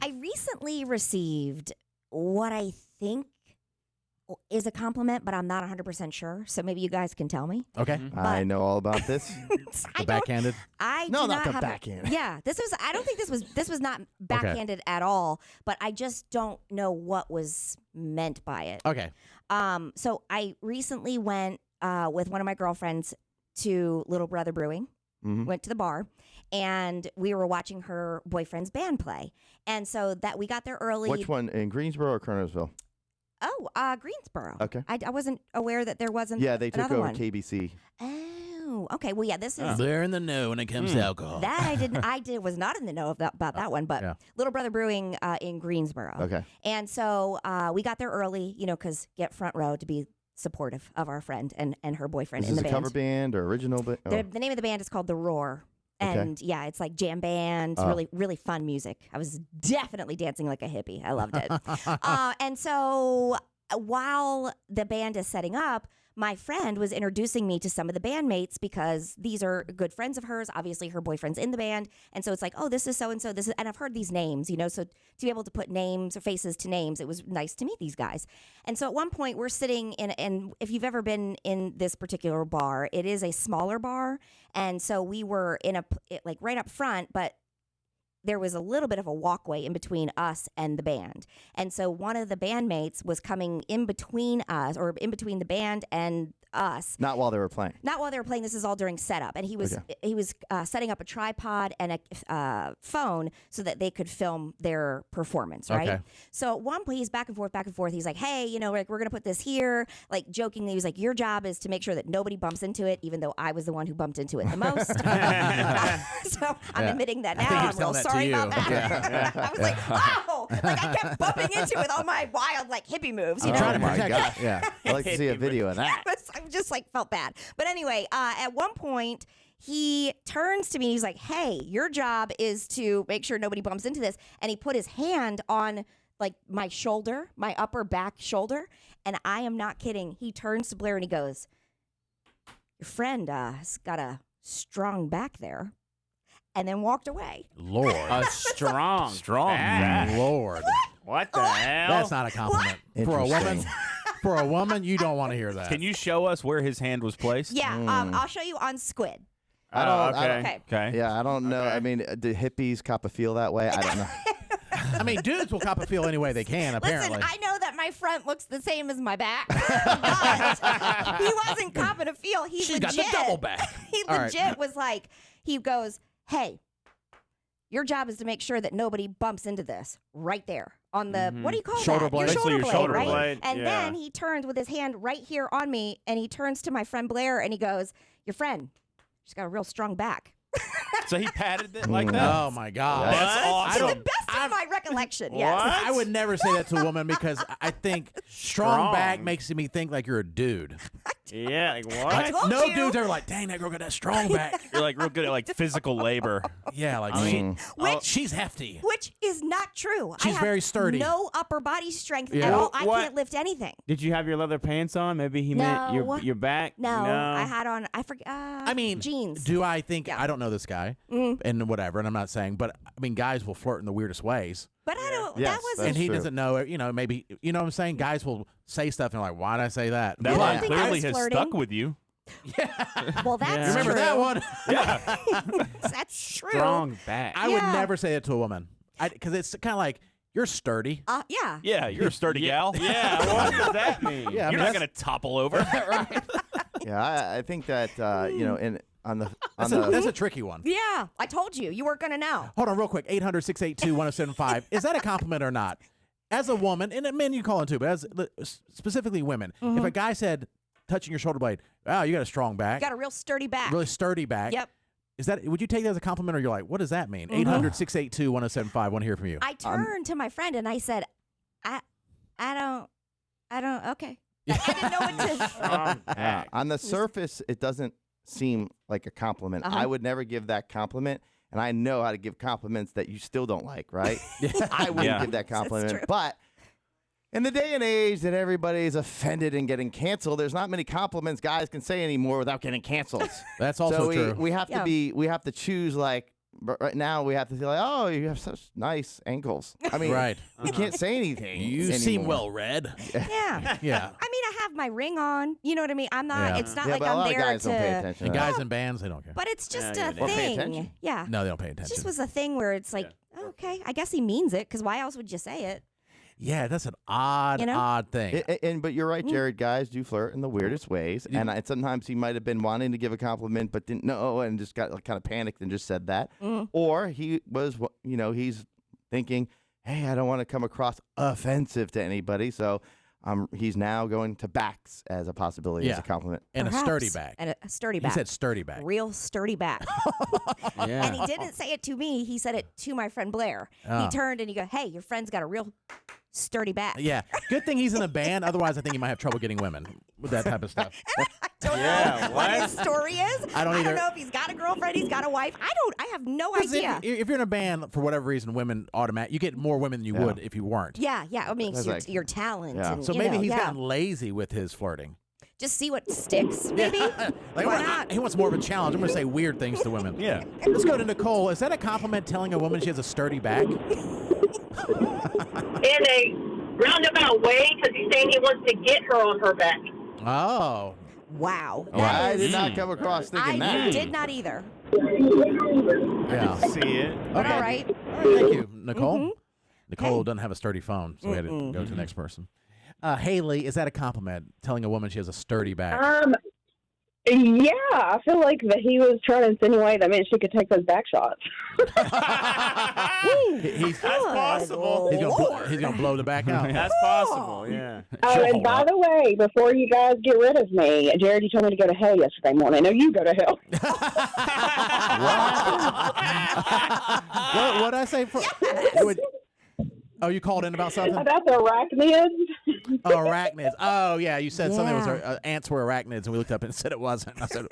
I recently received what I think is a compliment, but I'm not 100% sure. So maybe you guys can tell me. Okay. I know all about this. The backhanded? I No, do not the have backhand. Yeah, I don't think this was not backhanded at all, but I just don't know what was meant by it. Okay. So I recently went with one of my girlfriends to Little Brother Brewing. Went to the bar, and we were watching her boyfriend's band play. And so that we got there early. Which one, in Greensboro or Kernersville? Oh, Greensboro. Okay. I wasn't aware that there wasn't. Yeah, they took another over one. KBC. Oh, okay. Well, yeah, this is They're in the know when it comes to alcohol. that I didn't. Was not in the know about that one, but yeah. Little Brother Brewing in Greensboro. Okay. And so we got there early, because get front row to be supportive of our friend and her boyfriend Is in this the a band. cover band or original band? The name of the band is called The Roar. And yeah, it's like jam band, really, really fun music. I was definitely dancing like a hippie. I loved it. And so while the band is setting up, my friend was introducing me to some of the bandmates because these are good friends of hers. Obviously, her boyfriend's in the band. And so it's like, oh, this is so-and-so. And I've heard these names, so to be able to put names or faces to names, it was nice to meet these guys. And so at one point, we're sitting in, and if you've ever been in this particular bar, it is a smaller bar. And so we were in right up front, but there was a little bit of a walkway in between us and the band. And so one of the bandmates was coming in between us, or in between the band and us. Not while they were playing. Not while they were playing. This is all during setup. And he was setting up a tripod and a phone so that they could film their performance, right? Okay. So at one point, he's back and forth. He's like, hey, we're going to put this here. Like, jokingly, he was like, your job is to make sure that nobody bumps into it, even though I was the one who bumped into it the most. So I'm admitting that now. I'm real sorry about that. Yeah. I was like, oh! Like, I kept bumping into it with all my wild, hippie moves, I'm trying to my protect God. you. Yeah. I'd like to see a video of that. I just felt bad. But anyway, at one point, he turns to me and he's like, hey, your job is to make sure nobody bumps into this. And he put his hand on my shoulder, my upper back shoulder. And I am not kidding. He turns to Blair and he goes, your friend has got a strong back there. And then walked away. Lord. A strong back. Lord. What the hell? That's not a compliment. For a woman. For a woman, you don't want to hear that. Can you show us where his hand was placed? Yeah, I'll show you on Squid. Okay. Yeah, I don't know. Okay. I mean, do hippies cop a feel that way? I don't know. I mean, dudes will cop a feel any way they can, apparently. Listen, I know that my front looks the same as my back, but he wasn't copping a feel. She's got the double back. He legit was like, he goes, hey, your job is to make sure that nobody bumps into this right there on the, what do you call Shoulder that? blade. Your Basically shoulder your blade, shoulder right? blade, And yeah. then he turns with his hand right here on me, and he turns to my friend Blair, and he goes, your friend, she's got a real strong back. So he patted it like that? Oh, my God. That's To awesome. the best of my recollection, yes. What? I would never say that to a woman because I think strong back makes me think like you're a dude. Yeah, like what? I told No you. dudes are like, dang, that girl got that strong back. You're real good at physical labor. Yeah, like she's hefty. Which is not true. She's I have very sturdy. No upper body strength Yeah. at all. I What? can't lift anything. Did you have your leather pants on? Maybe he meant No. your back? No, I had on. I forget. I mean, jeans. do I think Yeah. I don't know this guy and whatever, and I'm not saying, but I mean, guys will flirt in the weirdest ways, But I don't. Yes, that wasn't. and he true. doesn't know it. Maybe what I'm saying. Guys will say stuff and like, why did I say that? That I don't one think I clearly was has flirting. stuck with you. Well, that's Yeah. You remember true. that one? That's true. Strong back. I would Yeah. never say it to a woman because it's kind of like you're sturdy. Yeah. Yeah, you're a sturdy gal. Yeah, what does that mean? Yeah, I You're mean, not going to topple over. Yeah, I think that on That's a tricky one. Yeah. I told you. You weren't gonna know. Hold on, real quick. 800-682-1075. Is that a compliment or not? As a woman, and men you call in too, but as specifically women, if a guy said, touching your shoulder blade, wow, you got a strong back, You got a real sturdy back. really sturdy back. Yep. Is that? Would you take that as a compliment, or you're like, what does that mean? 800-682-1075. Want to hear from you. I turned to my friend and I said, I don't. Okay. I didn't know what to. Strong back. on the surface, it doesn't seem like a compliment. I would never give that compliment, and I know how to give compliments that you still don't like, right? I wouldn't Yeah. give that true. compliment. But in the day and age that everybody's offended and getting canceled, there's not many compliments guys can say anymore without getting canceled. That's also so true. we have to Yeah. we have to choose like but right now we have to feel like, oh, you have such nice ankles. I mean, Right. You can't say anything. You anymore. seem well read. Yeah. Yeah. I mean, I have my ring on. You know what I mean? I'm not. Yeah. It's not Yeah, like but a I'm lot there of guys to. don't pay attention. And to that. guys in bands, they don't care. But it's just Yeah, a they Or pay thing. attention. Yeah. No, they don't pay It attention. just was a thing where it's like, okay, I guess he means it, because why else would you say it? Yeah, that's an odd, You know? odd thing. But you're right, Jared. Guys do flirt in the weirdest ways, Yeah. and sometimes he might have been wanting to give a compliment, but didn't know, and just got kind of panicked and just said that. Or he was, he's thinking, "Hey, I don't want to come across offensive to anybody," so he's now going to backs as a possibility as a compliment. And Perhaps. a sturdy back. And a sturdy He back. said sturdy back. Real sturdy back. Yeah. And he didn't say it to me. He said it to my friend Blair. Oh. He turned and he go, "Hey, your friend's got a real sturdy back." Yeah. Good thing he's in a band. Otherwise, I think he might have trouble getting women with that type of stuff. Don't Yeah, know what what? his story is. I don't either. know if he's got a girlfriend, he's got a wife. I have no 'Cause idea. If you're in a band, for whatever reason, women you get more women than you would if you weren't. Yeah. I mean, That's your, like- your talent. Yeah. And, So you maybe know, he's yeah. gotten lazy with his flirting. Just see what sticks, maybe. Like, Why not? He wants more of a challenge. I'm going to say weird things to women. Yeah. Let's go to Nicole. Is that a compliment telling a woman she has a sturdy back? In a roundabout way, because he's saying he wants to get her on her back. Oh. Wow. Well, I That did is- not come across thinking I that. did not either. Yeah. See it. But Okay. all right. All right, thank you, Nicole. Nicole Hey. doesn't have a sturdy phone, so we had to go to the next person. Haley, is that a compliment, telling a woman she has a sturdy back? Yeah, I feel like that he was trying to insinuate that meant she could take those back shots. He's That's possible. he's gonna blow the back out. That's possible. Yeah. Oh, and by the way, before you guys get rid of me, Jared, you told me to go to hell yesterday morning. No, you go to hell. What'd I say? Oh, you called in about something? About the arachnids. Oh, arachnids. Oh, yeah. You said something was Yeah. ants were arachnids, and we looked up and said it wasn't. I said,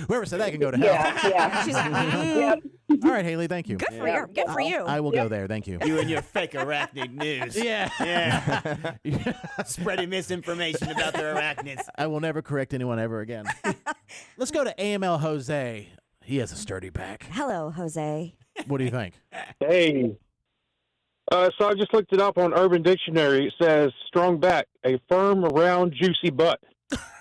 whoever said that can go to hell. Yeah. She's like, Yep. All right, Haley. Thank you. good for you. Good for you. I will go there. Thank you. You and your fake arachnid news. Yeah. Yeah. Spreading misinformation about their arachnids. I will never correct anyone ever again. Let's go to AML Jose. He has a sturdy back. Hello, Jose. What do you think? Hey. So I just looked it up on Urban Dictionary. It says strong back, a firm, round, juicy butt.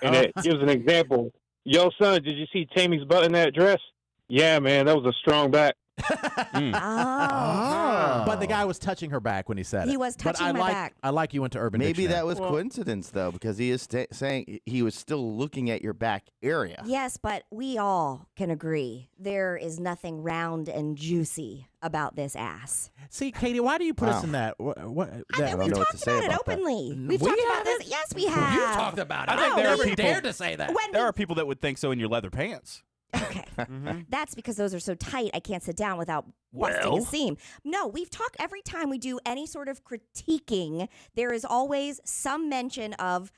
And it gives an example. Yo, son, did you see Tammy's butt in that dress? Yeah, man, that was a strong back. Oh. But the guy was touching her back when he said it. He was But touching my back. I like you went to Urban Maybe Dictionary. that was coincidence, though, because he is saying he was still looking at your back area. Yes, but we all can agree there is nothing round and juicy about this ass. See, Katie, why do you put us Wow. in that? I that mean, don't we've know what talked to say about it about that. openly. We've We talked about haven't? this. Yes, we have. You've talked about it. I think I there are never people- dared to say that. When There are people that would think so in your leather pants. Okay. That's because those are so tight, I can't sit down without busting a seam. No, we've talked every time we do any sort of critiquing, there is always some mention of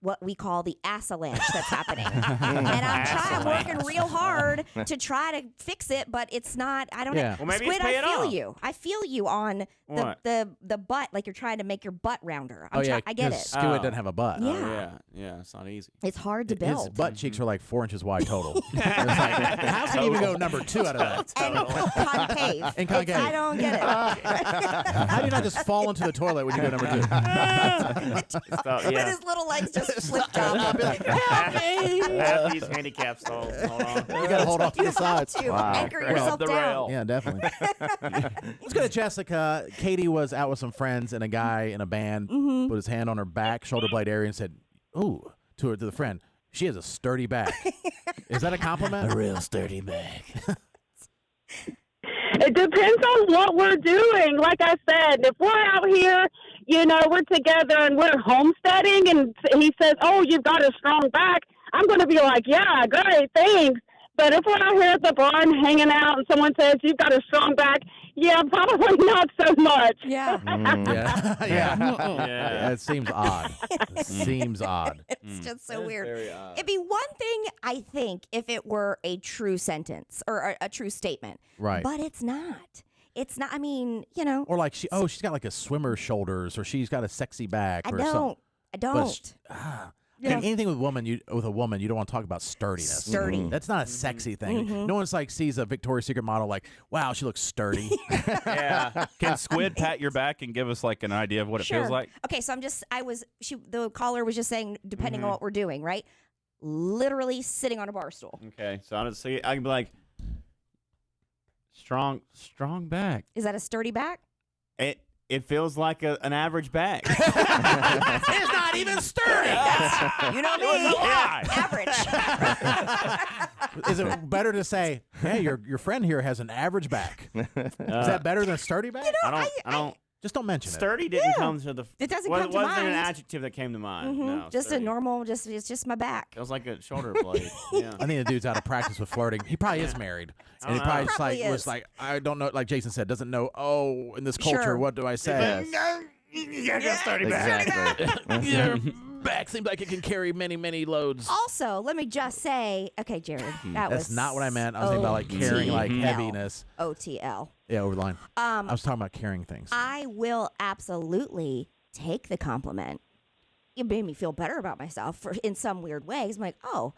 what we call the assalache that's happening. And I'm working real hard to try to fix it, but it's not, I don't Yeah. know. Well, maybe Squid, it's paying I feel off. you. I feel you on What? the butt, like you're trying to make your butt rounder. I get 'cause it. Squid Oh. doesn't have a butt. Yeah. Oh, yeah. Yeah, it's not easy. It's hard to His build. butt cheeks are like 4 inches wide total. It's like, how can you even go number 2 out of that? And concave. And concave. I don't get it. How do you not just fall into the toilet when you go number 2? Stop, With yeah. his little legs just flipped up. Have these handicap stalls. Hold on. You got to hold off to You the have sides. to Wow. anchor Grab yourself the down. rail. Yeah, definitely. Let's go to Jessica. Katie was out with some friends, and a guy in a band put his hand on her back, shoulder blade area, and said, "Ooh," to the friend. She has a sturdy back. Is that a compliment? A real sturdy back. It depends on what we're doing. Like I said, if we're out here, we're together and we're homesteading, and he says, "Oh, you've got a strong back," I'm going to be like, "Yeah, great, thanks." But if we're out here at the barn hanging out and someone says, "You've got a strong back," yeah, probably not so much. Yeah. Yeah. yeah. Yeah. It seems odd. It seems odd. It's just so weird. Very odd. It'd be one thing, I think, if it were a true sentence or a true statement. Right. But it's not. It's not. I mean, Or like she's got like a swimmer's shoulders, or she's got a sexy back, I or don't. something. I But don't. Yeah. Anything with a woman, you don't want to talk about sturdiness. Sturdy. That's not a sexy thing. No one's like sees a Victoria's Secret model like, wow, she looks sturdy. Yeah. Can Squid pat your back and give us like an idea of what it Sure. feels like? Okay, so the caller was just saying, depending on what we're doing, right? Literally sitting on a bar stool. Okay, so I can be like, strong back. Is that a sturdy back? It feels like an average back. It's not even sturdy. You know me. Yeah. Average. Is it better to say, hey, your friend here has an average back? Is that better than a sturdy back? I don't. Just don't mention it. Sturdy didn't come to the. It doesn't come to wasn't an mind. adjective that came to mind. No, Just sturdy. a normal, it's just my back. It was like a shoulder blade. Yeah. I think the dude's out of practice with flirting. He probably is married. And he probably just Probably was is. like, I don't know, like Jason said, doesn't know, oh, in this culture, Sure. what do I say? Exactly. Your back seems like it can carry many, many loads. Also, let me just say, okay, Jared, that That's was not what I meant. I was thinking about like carrying like OTL. heaviness. OTL. Yeah, over the line. I was talking about carrying things. I will absolutely take the compliment. It made me feel better about myself in some weird ways. I'm like, oh,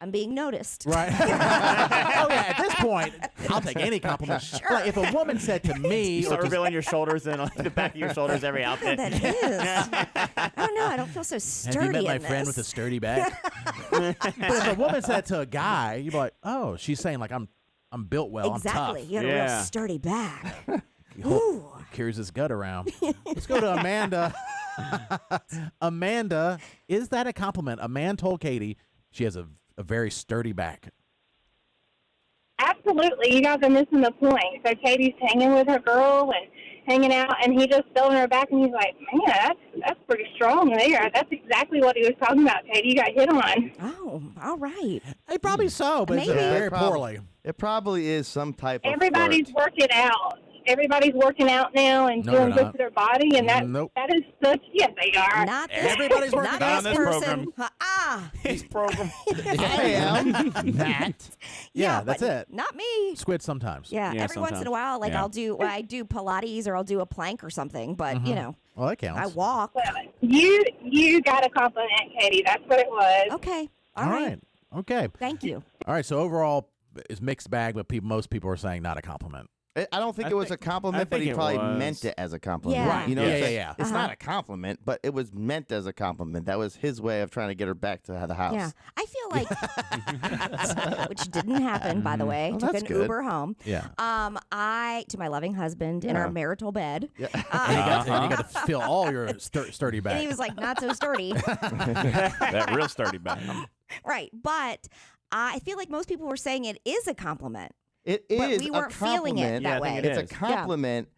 I'm being noticed. Right. Oh yeah. At this point, I'll take any compliment. Like if a woman said to me, Start or revealing your shoulders and like the back of your shoulders every outfit. That is. I don't know. I don't feel so sturdy. have you met my in friend this. with a sturdy back? But if a woman said to a guy, you'd be like, oh, she's saying like I'm built well. Exactly. I'm You got a real Yeah. sturdy back. tough. Ooh. Carries his gut around. Let's go to Amanda. Amanda, is that a compliment? A man told Katie she has a very sturdy back. Absolutely. You guys are missing the point. So Katie's hanging with her girl and hanging out, and he just fell in her back, and he's like, man, that's pretty strong there. That's exactly what he was talking about, Katie. You got hit on. Oh, all right. Hey, probably so, but it's Maybe. very Probably. poorly. It probably is some type of Everybody's flirt. working out. Everybody's working out now and No, doing they're good not. to their body, and that Nope. that is such. Yes, they are. Not this, Everybody's working not out this on this person. program. His program. I am that. Yeah, that's but it. Not me. Squid sometimes. Yeah, Yeah, every once in sometimes. a while, like Yeah. I do Pilates or I'll do a plank or something, but you know, Well, that counts. I walk. Well, you got a compliment, Katie. That's what it was. Okay. All right. Okay. Thank you. All right. So overall, it's mixed bag, but most people are saying not a compliment. I don't think I it was think- a compliment, I but think he it probably was. meant it as a compliment. Yeah. Right. You know, Yeah, it's yeah, like- yeah. It's not a compliment, but it was meant as a compliment. That was his way of trying to get her back to the house. Yeah, I feel like, which didn't happen, by the way. Oh, Took that's an good. Uber home. Yeah. To my loving husband in our marital bed. Yeah. And you got to feel all your sturdy back. And he was like, not so sturdy. That real sturdy back. Right. But I feel like most people were saying it is a compliment. It But is we a weren't feeling it compliment. that Yeah, I way. think it It's a is. compliment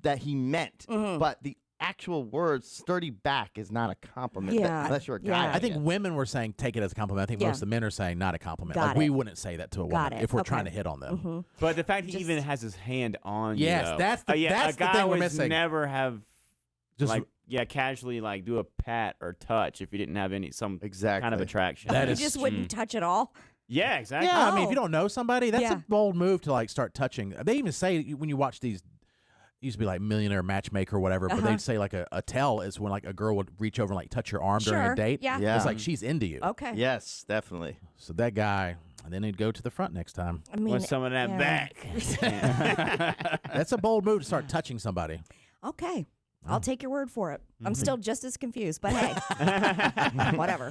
that he meant, Mm-hmm. but the actual word "sturdy back" is not a compliment. Yeah. Unless you're a Yeah. guy. I think guess. women were saying take it as a compliment. I think Yeah. most of the men are saying not a compliment. Got like we it. wouldn't say that to a Got woman it. if we're Okay. trying to hit on them. Mm-hmm. But the fact he even has his hand on you. Yes, though. that's the- yeah, that's a the guy thing we're would missing. never have Just casually like do a pat or touch if you didn't have some kind of Exactly. attraction. That You is- just wouldn't touch at all. Yeah, exactly. yeah, I mean, if Oh. you don't know somebody, that's Yeah. a bold move to like start touching. They even say when you watch these, it used to be like Millionaire Matchmaker or whatever, but they'd say like a tell is when like a girl would reach over and like touch your arm during Sure. a date. Yeah. Yeah. It's like she's into you. Okay. Yes, definitely. So that guy, and then he'd go to the front next time. I mean, Want some of that yeah. back. That's a bold move to start touching somebody. Okay. I'll take your word for it. Mm-hmm. I'm still just as confused, but hey, whatever.